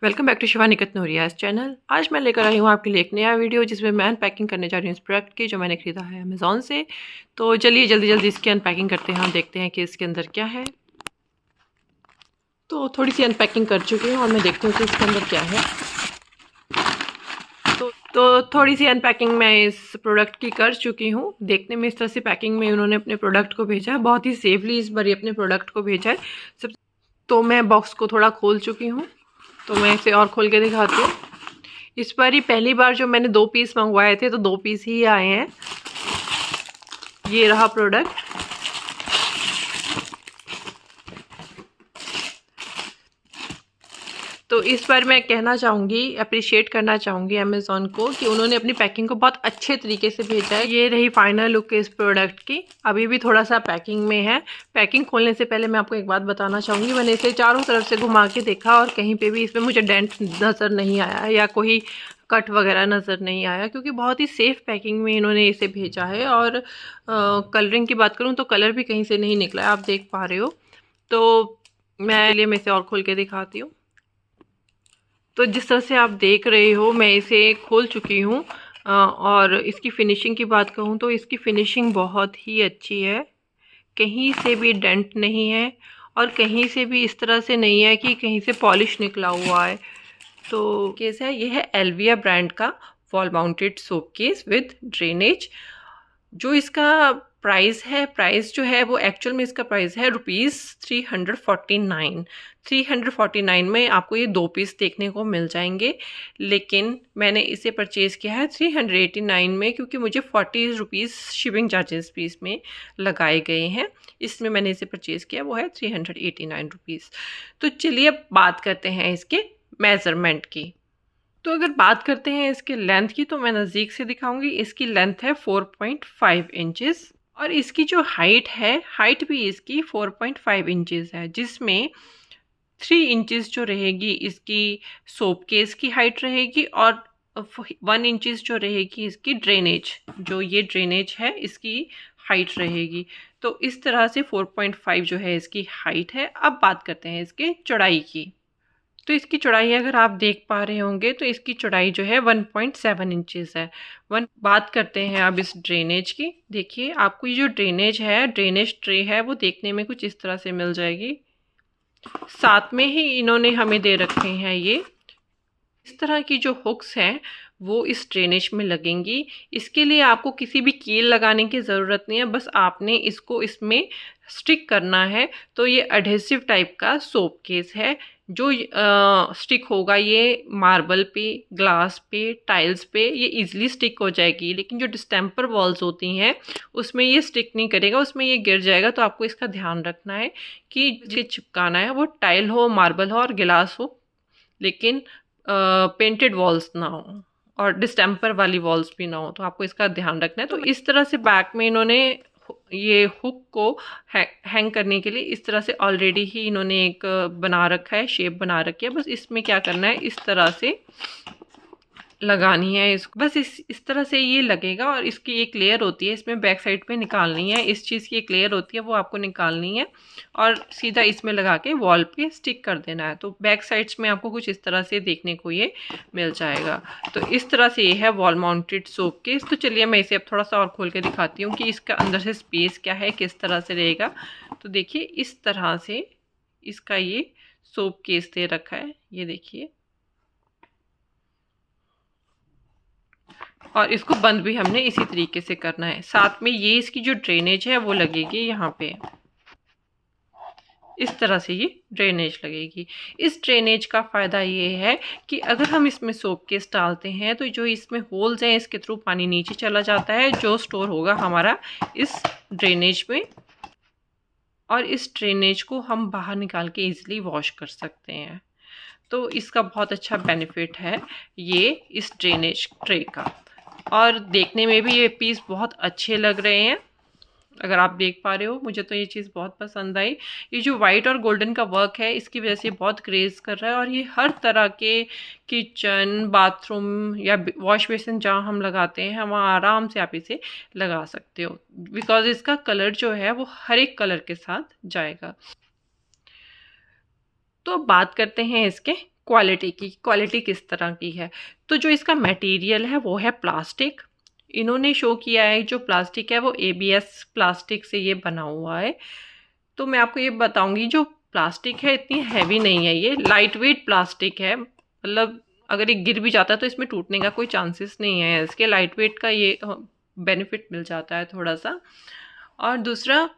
Welcome back to Shivani Katnuria's channel. आज मैं लेकर आई हूँ आपके लिए एक नया वीडियो जिसमें मैं अनपैकिंग करने जा रही हूँ इस प्रोडक्ट की जो मैंने ख़रीदा है अमेज़ॉन से। तो चलिए जल्दी जल्दी इसकी अनपैकिंग करते हैं और देखते हैं कि इसके अंदर क्या है। तो थोड़ी सी अनपैकिंग कर चुकी हूँ और मैं देखती हूँ कि इसके अंदर क्या है। तो थोड़ी सी अनपैकिंग मैं इस प्रोडक्ट की कर चुकी हूँ। देखने में इस तरह से पैकिंग में उन्होंने अपने प्रोडक्ट को भेजा है, बहुत ही सेफली इस बार अपने प्रोडक्ट को भेजा है सब। तो मैं बॉक्स को थोड़ा खोल चुकी हूँ, तो मैं इसे और खोल के दिखाती हूँ। इस बार ही पहली बार जो मैंने 2 पीस मंगवाए थे तो 2 पीस ही आए हैं। ये रहा प्रोडक्ट। तो इस बार मैं कहना चाहूँगी, अप्रिशिएट करना चाहूँगी अमेज़ॉन को कि उन्होंने अपनी पैकिंग को बहुत अच्छे तरीके से भेजा है। ये रही फाइनल लुक इस प्रोडक्ट की। अभी भी थोड़ा सा पैकिंग में है। पैकिंग खोलने से पहले मैं आपको एक बात बताना चाहूँगी, मैंने इसे चारों तरफ से घुमा के देखा और कहीं पे भी इसमें मुझे डेंट नज़र नहीं आया या कोई कट वगैरह नज़र नहीं आया, क्योंकि बहुत ही सेफ़ पैकिंग में इन्होंने इसे भेजा है। और कलरिंग की बात करूँ तो कलर भी कहीं से नहीं निकला है, आप देख पा रहे हो। तो मैं इसे और खोल के दिखाती हूँ। तो जिस तरह से आप देख रहे हो मैं इसे खोल चुकी हूँ और इसकी फ़िनिशिंग की बात कहूँ तो इसकी फ़िनिशिंग बहुत ही अच्छी है। कहीं से भी डेंट नहीं है और कहीं से भी इस तरह से नहीं है कि कहीं से पॉलिश निकला हुआ है। तो केस है, ये है एल्विया ब्रांड का wall mounted soap case with drainage. जो इसका प्राइस जो है वो एक्चुअल में इसका प्राइस है ₹349। 349 में आपको ये 2 पीस देखने को मिल जाएंगे, लेकिन मैंने इसे परचेज़ किया है 389 में, क्योंकि मुझे 40 रुपीज़ शिपिंग चार्जेस भी इसमें लगाए गए हैं। इसमें मैंने इसे परचेज़ किया वो है 389 रुपीज़। तो चलिए अब बात करते हैं इसके मेज़रमेंट की। तो अगर बात करते हैं इसके लेंथ की तो मैं नज़दीक से दिखाऊंगी। इसकी लेंथ है 4.5 इंचेस और इसकी जो हाइट भी इसकी 4.5 इंचेस है, जिसमें 3 इंचेस जो रहेगी इसकी सोप केस की हाइट रहेगी और 1 इंचेस जो रहेगी इसकी ये ड्रेनेज है इसकी हाइट रहेगी। तो इस तरह से 4.5 जो है इसकी हाइट है। अब बात करते हैं इसके चौड़ाई की। तो इसकी चौड़ाई अगर आप देख पा रहे होंगे तो इसकी चौड़ाई जो है 1.7 इंचेस है। बात करते हैं अब इस ड्रेनेज की। देखिए आपको ये जो ड्रेनेज ट्रे है वो देखने में कुछ इस तरह से मिल जाएगी। साथ में ही इन्होंने हमें दे रखे हैं ये इस तरह की जो हुक्स हैं वो इस ड्रेनेज में लगेंगी। इसके लिए आपको किसी भी कील लगाने की ज़रूरत नहीं है, बस आपने इसको इसमें स्टिक करना है। तो ये एडहेसिव टाइप का सोप केस है जो स्टिक होगा, ये मार्बल पे, ग्लास पे, टाइल्स पे ये इजीली स्टिक हो जाएगी। लेकिन जो डिस्टेम्पर वॉल्स होती हैं उसमें ये स्टिक नहीं करेगा, उसमें ये गिर जाएगा। तो आपको इसका ध्यान रखना है कि जो चिपकाना है वो टाइल हो, मार्बल हो और गिलास हो, लेकिन पेंटेड वॉल्स ना हो और डिस्टेम्पर वाली वॉल्स भी ना हो। तो आपको इसका ध्यान रखना है। तो इस तरह से बैक में इन्होंने ये हुक को हैंग करने के लिए इस तरह से ऑलरेडी ही इन्होंने एक बना रखा है, शेप बना रखी है। बस इसमें क्या करना है, इस तरह से लगानी है इसको। बस इस तरह से ये लगेगा और इसकी एक लेयर होती है, इसमें बैक साइड पे निकालनी है। इस चीज़ की एक लेयर होती है वो आपको निकालनी है और सीधा इसमें लगा के वॉल पे स्टिक कर देना है। तो बैक साइड्स में आपको कुछ इस तरह से देखने को ये मिल जाएगा। तो इस तरह से ये है वॉल माउंटेड सोप केस। तो चलिए मैं इसे अब थोड़ा सा और खोल के दिखाती हूँ कि इसका अंदर से स्पेस क्या है, किस तरह से रहेगा। तो देखिए इस तरह से इसका ये सोप केस दे रखा है, ये देखिए। और इसको बंद भी हमने इसी तरीके से करना है। साथ में ये इसकी जो ड्रेनेज है वो लगेगी यहाँ पे, इस तरह से ये ड्रेनेज लगेगी। इस ड्रेनेज का फ़ायदा ये है कि अगर हम इसमें सोप केस डालते हैं तो जो इसमें होल्स हैं इसके थ्रू पानी नीचे चला जाता है, जो स्टोर होगा हमारा इस ड्रेनेज में, और इस ड्रेनेज को हम बाहर निकाल के ईजिली वॉश कर सकते हैं। तो इसका बहुत अच्छा बेनिफिट है ये इस ड्रेनेज ट्रे का। और देखने में भी ये पीस बहुत अच्छे लग रहे हैं, अगर आप देख पा रहे हो। मुझे तो ये चीज़ बहुत पसंद आई। ये जो वाइट और गोल्डन का वर्क है इसकी वजह से बहुत क्रेज़ कर रहा है। और ये हर तरह के किचन, बाथरूम या वॉश बेसिन जहाँ हम लगाते हैं वहाँ आराम से आप इसे लगा सकते हो, बिकॉज इसका कलर जो है वो हर एक कलर के साथ जाएगा। तो बात करते हैं इसके क्वालिटी किस तरह की है। तो जो इसका मटेरियल है वो है प्लास्टिक। इन्होंने शो किया है जो प्लास्टिक है वो ABS प्लास्टिक से ये बना हुआ है। तो मैं आपको ये बताऊंगी, जो प्लास्टिक है इतनी हैवी नहीं है, ये लाइट वेट प्लास्टिक है। मतलब अगर ये गिर भी जाता है तो इसमें टूटने का कोई चांसेस नहीं है। इसके लाइट वेट का ये बेनिफिट मिल जाता है थोड़ा सा। और दूसरा,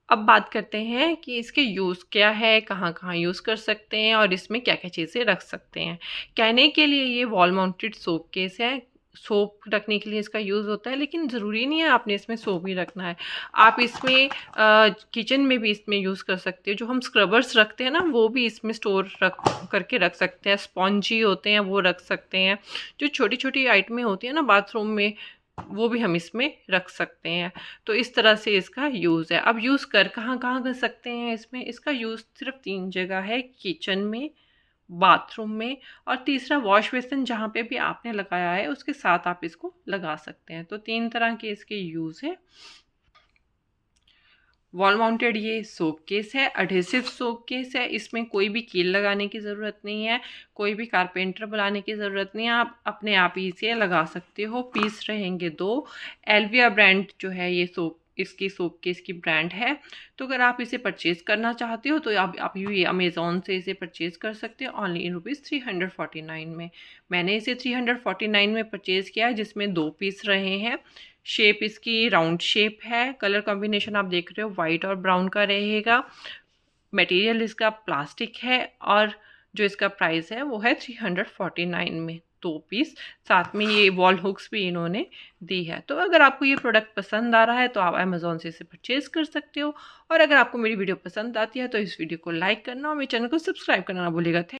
अब बात करते हैं कि इसके यूज़ क्या है, कहाँ कहाँ यूज़ कर सकते हैं और इसमें क्या क्या चीज़ें रख सकते हैं। कहने के लिए ये वॉल माउंटेड सोप केस है, सोप रखने के लिए इसका यूज़ होता है, लेकिन ज़रूरी नहीं है आपने इसमें सोप ही रखना है। आप इसमें किचन में भी इसमें यूज़ कर सकते हो। जो हम स्क्रबर्स रखते हैं ना, वो भी इसमें स्टोर करके रख सकते हैं। स्पॉन्जी होते हैं वो रख सकते हैं। जो छोटी छोटी आइटमें होती हैं ना बाथरूम में, वो भी हम इसमें रख सकते हैं। तो इस तरह से इसका यूज़ है। अब यूज़ कहाँ कहाँ कर सकते हैं इसमें, इसका यूज़ सिर्फ 3 जगह है, किचन में, बाथरूम में, और तीसरा वॉश बेसिन जहाँ पे भी आपने लगाया है उसके साथ आप इसको लगा सकते हैं। तो 3 तरह के इसके यूज़ है। वॉल माउंटेड ये सोप केस है, एडहेसिव सोप केस है। इसमें कोई भी कील लगाने की ज़रूरत नहीं है, कोई भी कारपेंटर बुलाने की ज़रूरत नहीं है, आप अपने आप ही इसे लगा सकते हो। पीस रहेंगे 2। एल्विया ब्रांड जो है ये इसकी सोप केस की ब्रांड है। तो अगर आप इसे परचेज़ करना चाहते हो तो आप ये अमेज़ॉन से इसे परचेज़ कर सकते हो ऑनली इन ₹349 में। मैंने इसे 349 में परचेज़ किया है, जिसमें 2 पीस रहे हैं। शेप इसकी राउंड शेप है। कलर कॉम्बिनेशन आप देख रहे हो वाइट और ब्राउन का रहेगा। मटेरियल इसका प्लास्टिक है और जो इसका प्राइस है वो है 349 में 2 पीस। साथ में ये वॉल हुक्स भी इन्होंने दी है। तो अगर आपको ये प्रोडक्ट पसंद आ रहा है तो आप अमेज़ॉन से इसे परचेज़ कर सकते हो। और अगर आपको मेरी वीडियो पसंद आती है तो इस वीडियो को लाइक करना और मेरे चैनल को सब्सक्राइब करना ना भूलिएगा।